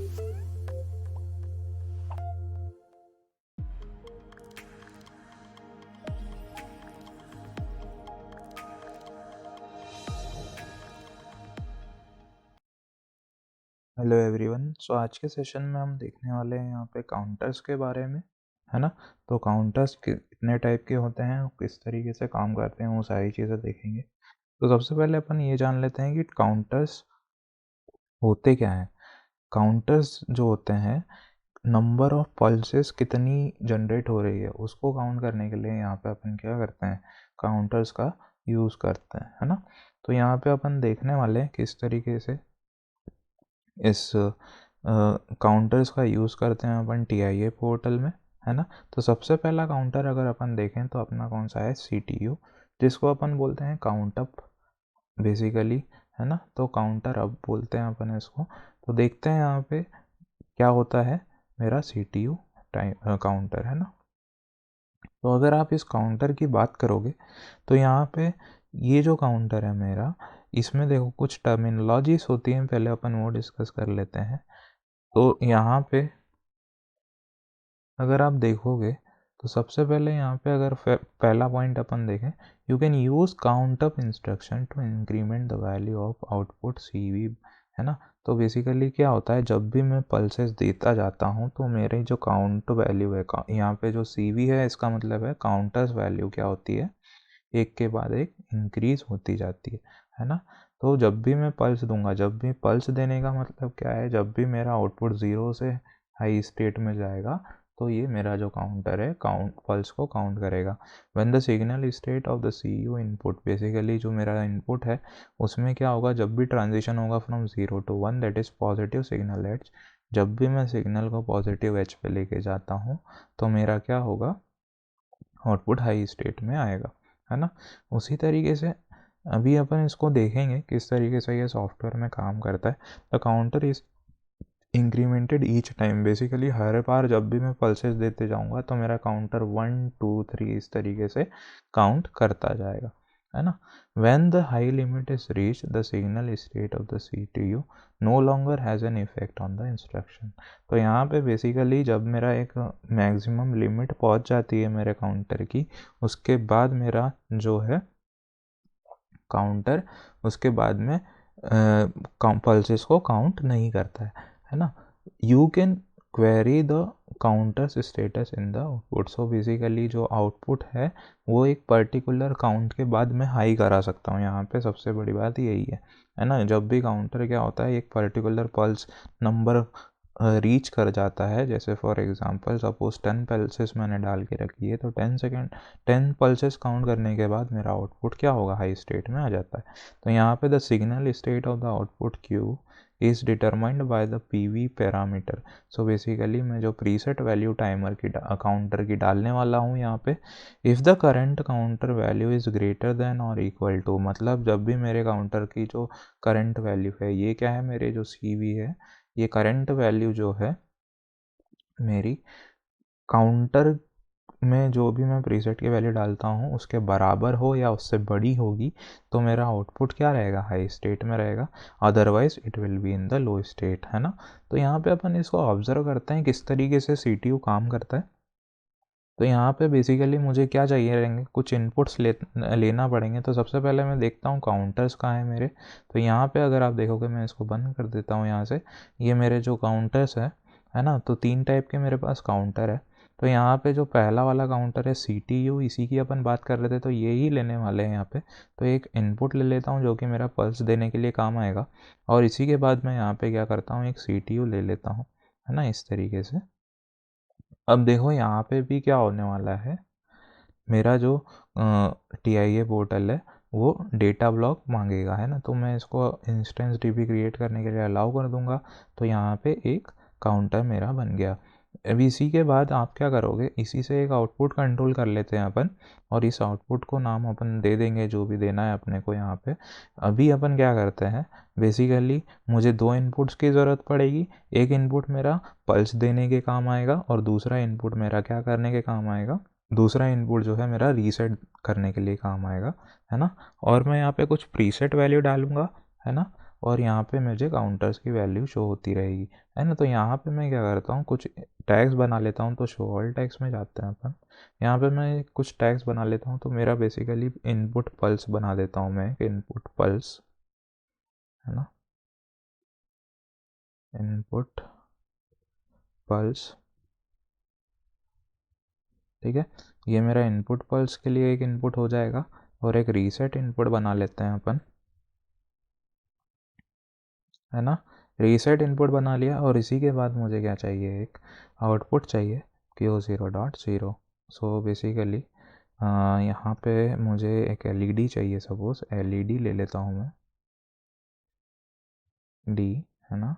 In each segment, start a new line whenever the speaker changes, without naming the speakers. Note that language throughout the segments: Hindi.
Hello everyone. सो आज के सेशन में हम देखने वाले हैं यहाँ पे काउंटर्स के बारे में, है ना। तो काउंटर्स कितने टाइप के होते हैं और किस तरीके से काम करते हैं वो सारी चीज़ें देखेंगे। तो सबसे पहले अपन ये जान लेते हैं कि काउंटर्स होते क्या हैं। काउंटर्स जो होते हैं, नंबर ऑफ पल्सेस कितनी जनरेट हो रही है उसको काउंट करने के लिए यहाँ पे अपन क्या करते हैं, काउंटर्स का यूज़ करते हैं, है ना। तो यहाँ पे अपन देखने वाले हैं किस तरीके से इस काउंटर्स का यूज़ करते हैं अपन TIA पोर्टल में, है ना। तो सबसे पहला काउंटर अगर अपन देखें तो अपना कौन सा है, CPU, जिसको अपन बोलते हैं काउंट अप बेसिकली, है ना। तो काउंटर अप बोलते हैं अपन इसको। तो देखते हैं यहाँ पे क्या होता है, मेरा CPU टाइम काउंटर, है ना। तो अगर आप इस काउंटर की बात करोगे तो यहाँ पे ये जो काउंटर है मेरा, इसमें देखो कुछ टर्मिनोलॉजीज होती हैं, पहले अपन वो डिस्कस कर लेते हैं। तो यहाँ पे अगर आप देखोगे तो सबसे पहले यहाँ पे अगर पहला पॉइंट अपन देखें, you can use count up instruction to increment the value of output CV, है ना। तो बेसिकली क्या होता है, जब भी मैं पल्सेस देता जाता हूँ तो मेरी जो काउंट वैल्यू है, यहाँ पे जो CV है, इसका मतलब है काउंटर्स वैल्यू क्या होती है, एक के बाद एक इंक्रीज होती जाती है ना। तो जब भी मैं पल्स दूंगा, जब भी पल्स देने का मतलब क्या है, जब भी मेरा आउटपुट 0 से हाई स्टेट में जाएगा तो ये मेरा जो काउंटर है काउंट पल्स को काउंट करेगा। When the signal state of the CPU input, basically जो मेरा इनपुट है उसमें क्या होगा, जब भी ट्रांजिशन होगा from 0 to 1, that is positive signal edge, जब भी मैं सिग्नल को पॉजिटिव एज पे लेके जाता हूँ तो मेरा क्या होगा, आउटपुट हाई स्टेट में आएगा, है ना। उसी तरीके से अभी अपन इसको देखेंगे किस तरीके से ये सॉफ्टवेयर में काम करता है। The counter is incremented each time, basically हर बार जब भी मैं पल्सेस देते जाऊंगा तो मेरा काउंटर 1 2 3 इस तरीके से काउंट करता जाएगा, है ना। When the high limit is reach, the signal state of the CPU no longer has an effect on the instruction. तो यहाँ पे बेसिकली जब मेरा एक मैक्सिमम लिमिट पहुँच जाती है मेरे काउंटर की, उसके बाद मेरा जो है काउंटर उसके बाद में पल्सेस को काउंट नहीं करता है ना। You can query the counters status in the output. So basically जो आउटपुट है वो एक पर्टिकुलर काउंट के बाद मैं हाई करा सकता हूँ, यहाँ पे सबसे बड़ी बात यही है ना। जब भी काउंटर क्या होता है, एक पर्टिकुलर पल्स नंबर रीच कर जाता है, जैसे फॉर एग्जांपल सपोज 10 पल्सेस मैंने डाल के रखी है, तो 10 पल्सेस काउंट करने के बाद मेरा आउटपुट क्या होगा, हाई स्टेट में आ जाता है। तो यहाँ पे the signal state of the output Q is determined by the PV parameter. So basically मैं जो प्रीसेट वैल्यू टाइमर की काउंटर की डालने वाला हूँ यहाँ पे, if the current counter value is greater than और इक्वल टू, मतलब जब भी मेरे काउंटर की जो करंट वैल्यू है, ये क्या है, मेरे जो CV है, ये करंट वैल्यू जो है मेरी काउंटर में जो भी मैं प्रीसेट की वैल्यू डालता हूँ उसके बराबर हो या उससे बड़ी होगी तो मेरा आउटपुट क्या रहेगा, हाई स्टेट में रहेगा, otherwise it will be in the low state, है ना। तो यहाँ पे अपन इसको ऑब्जर्व करते हैं किस तरीके से CPU काम करता है। तो यहाँ पे बेसिकली मुझे क्या चाहिए रहेंगे, कुछ इनपुट्स लेना पड़ेंगे। तो सबसे पहले मैं देखता हूँ काउंटर्स कहाँ हैं मेरे। तो यहाँ पे अगर आप देखोगे, मैं इसको बंद कर देता हूँ यहाँ से, ये मेरे जो काउंटर्स है ना। तो 3 टाइप के मेरे पास काउंटर है। तो यहाँ पे जो पहला वाला काउंटर है CPU, इसी की अपन बात कर रहे थे, तो ये ही लेने वाले हैं यहाँ पे। तो एक इनपुट ले लेता हूँ जो कि मेरा पल्स देने के लिए काम आएगा, और इसी के बाद मैं यहाँ पे क्या करता हूँ, एक CPU ले लेता हूँ, है ना, इस तरीके से। अब देखो यहाँ पे भी क्या होने वाला है, मेरा जो TIA पोर्टल है वो डेटा ब्लॉक मांगेगा, है ना। तो मैं इसको इंस्टेंस DB क्रिएट करने के लिए अलाउ कर दूंगा। तो यहाँ पे एक काउंटर मेरा बन गया। अब इसी के बाद आप क्या करोगे, इसी से एक आउटपुट कंट्रोल कर लेते हैं अपन, और इस आउटपुट को नाम अपन दे देंगे जो भी देना है अपने को यहाँ पे। अभी अपन क्या करते हैं, बेसिकली मुझे 2 इनपुट्स की ज़रूरत पड़ेगी। एक इनपुट मेरा पल्स देने के काम आएगा और दूसरा इनपुट मेरा क्या करने के काम आएगा, दूसरा इनपुट जो है मेरा रीसेट करने के लिए काम आएगा, है ना। और मैं यहाँ पे कुछ प्रीसेट वैल्यू डालूंगा, है ना। और यहाँ पे मुझे काउंटर्स की वैल्यू शो होती रहेगी, है ना। तो यहाँ पे मैं क्या करता हूँ, कुछ टैग्स बना लेता हूँ। तो शो ऑल टैग्स में जाते हैं अपन। यहाँ पे मैं कुछ टैग्स बना लेता हूँ। तो मेरा बेसिकली इनपुट पल्स बना देता हूँ मैं, इनपुट पल्स, है ना, इनपुट पल्स। ठीक है, ये मेरा इनपुट पल्स के लिए एक इनपुट हो जाएगा। और एक रीसेट इनपुट बना लेते हैं अपन, है ना। रीसेट इनपुट बना लिया। और इसी के बाद मुझे क्या चाहिए, एक आउटपुट चाहिए, Q0.0। सो बेसिकली यहाँ पे मुझे एक एलईडी चाहिए। सपोज एलईडी ले लेता हूँ मैं, डी, है ना,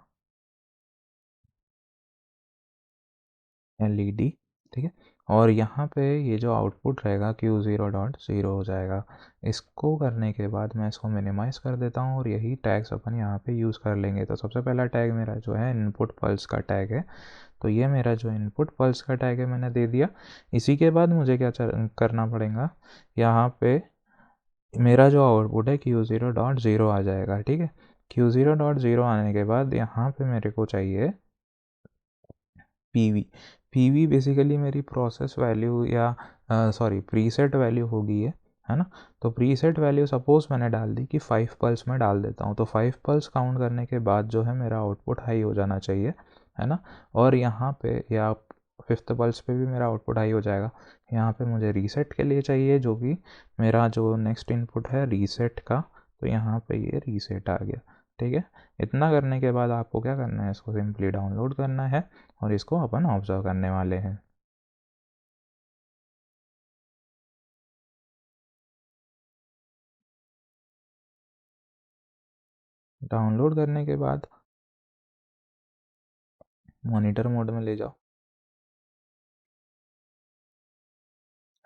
एलईडी। ठीक है, और यहाँ पे ये जो आउटपुट रहेगा Q0.0 हो जाएगा। इसको करने के बाद मैं इसको मिनिमाइज़ कर देता हूँ और यही टैग्स अपन यहाँ पे यूज़ कर लेंगे। तो सबसे पहला टैग मेरा जो है इनपुट पल्स का टैग है। तो ये मेरा जो इनपुट पल्स का टैग है मैंने दे दिया। इसी के बाद मुझे क्या करना पड़ेगा, यहाँ पे मेरा जो आउटपुट है Q0.0 आ जाएगा। ठीक है, Q0.0 आने के बाद यहाँ पे मेरे को चाहिए पीवी। पीवी बेसिकली मेरी प्रोसेस वैल्यू या सॉरी प्रीसेट वैल्यू होगी ये, है ना। तो प्रीसेट वैल्यू सपोज मैंने डाल दी कि 5 पल्स में डाल देता हूँ। तो 5 पल्स काउंट करने के बाद जो है मेरा आउटपुट हाई हो जाना चाहिए, है ना। और यहाँ पे या 5th पल्स पे भी मेरा आउटपुट हाई हो जाएगा। यहाँ पे मुझे रीसेट के लिए चाहिए, जो कि मेरा जो नेक्स्ट इनपुट है रीसेट का। तो यहाँ पे ये रीसेट आ गया। ठीक है, इतना करने के बाद आपको क्या करना है, इसको सिंपली डाउनलोड करना है और इसको अपन ऑब्जर्व करने वाले हैं। डाउनलोड करने के बाद मॉनिटर मोड में ले जाओ,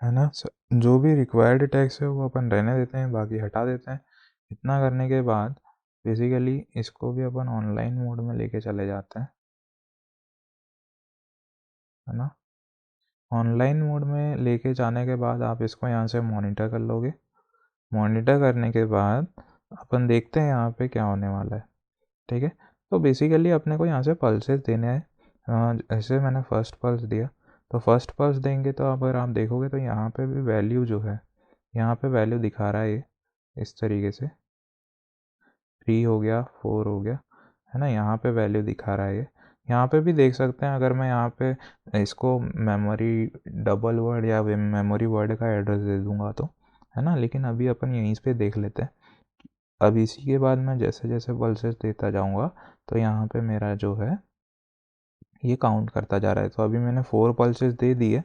है ना। जो भी रिक्वायर्ड टैग्स है वो अपन रहने देते हैं, बाकी हटा देते हैं। इतना करने के बाद बेसिकली इसको भी अपन ऑनलाइन मोड में लेके चले जाते हैं, है ना। ऑनलाइन मोड में लेके जाने के बाद आप इसको यहाँ से मॉनिटर कर लोगे। मॉनिटर करने के बाद अपन देखते हैं यहाँ पे क्या होने वाला है। ठीक है, तो बेसिकली अपने को यहाँ से पल्सेस देने हैं। ऐसे मैंने फर्स्ट पल्स दिया। तो फर्स्ट पल्स देंगे तो अगर आप देखोगे तो यहाँ पे भी वैल्यू जो है, यहाँ पे वैल्यू दिखा रहा है ये इस तरीके से, 3 हो गया, 4 हो गया, है ना। यहाँ पे वैल्यू दिखा रहा है ये। यहाँ पे भी देख सकते हैं, अगर मैं यहाँ पे इसको मेमोरी डबल वर्ड या मेमोरी वर्ड का एड्रेस दे दूंगा तो, है ना। लेकिन अभी अपन यहीं पे देख लेते हैं। अब इसी के बाद मैं जैसे जैसे पल्सेस देता जाऊँगा तो यहाँ पे मेरा जो है ये काउंट करता जा रहा है। तो अभी मैंने 4 पल्सेस दे दिए।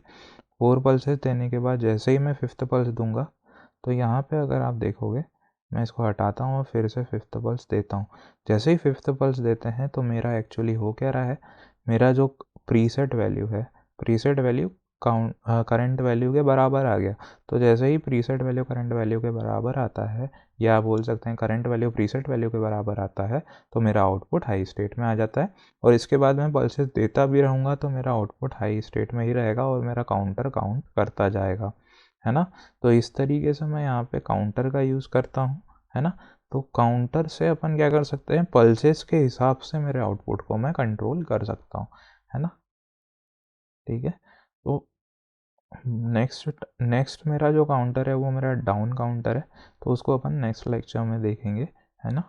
4 पल्सेस देने के बाद जैसे ही मैं 5th पल्स दूंगा तो यहाँ पे अगर आप देखोगे, मैं इसको हटाता हूँ और फिर से 5th पल्स देता हूँ। जैसे ही 5th पल्स देते हैं तो मेरा एक्चुअली हो क्या रहा है, मेरा जो प्रीसेट वैल्यू है, preset value count current value के बराबर आ गया। तो जैसे ही प्रीसेट वैल्यू करंट वैल्यू के बराबर आता है, या आप बोल सकते हैं करंट वैल्यू प्रीसेट वैल्यू के बराबर आता है, तो मेरा आउटपुट हाई स्टेट में आ जाता है। और इसके बाद मैं पल्सेस देता भी रहूँगा तो मेरा आउटपुट हाई स्टेट में ही रहेगा और मेरा काउंटर काउंट करता जाएगा, है ना। तो इस तरीके से मैं यहाँ पे काउंटर का यूज़ करता हूँ, है ना। तो काउंटर से अपन क्या कर सकते हैं, पल्सेस के हिसाब से मेरे आउटपुट को मैं कंट्रोल कर सकता हूँ, है ना। ठीक है, तो नेक्स्ट नेक्स्ट मेरा जो काउंटर है वो मेरा डाउन काउंटर है। तो उसको अपन नेक्स्ट लेक्चर में देखेंगे, है ना।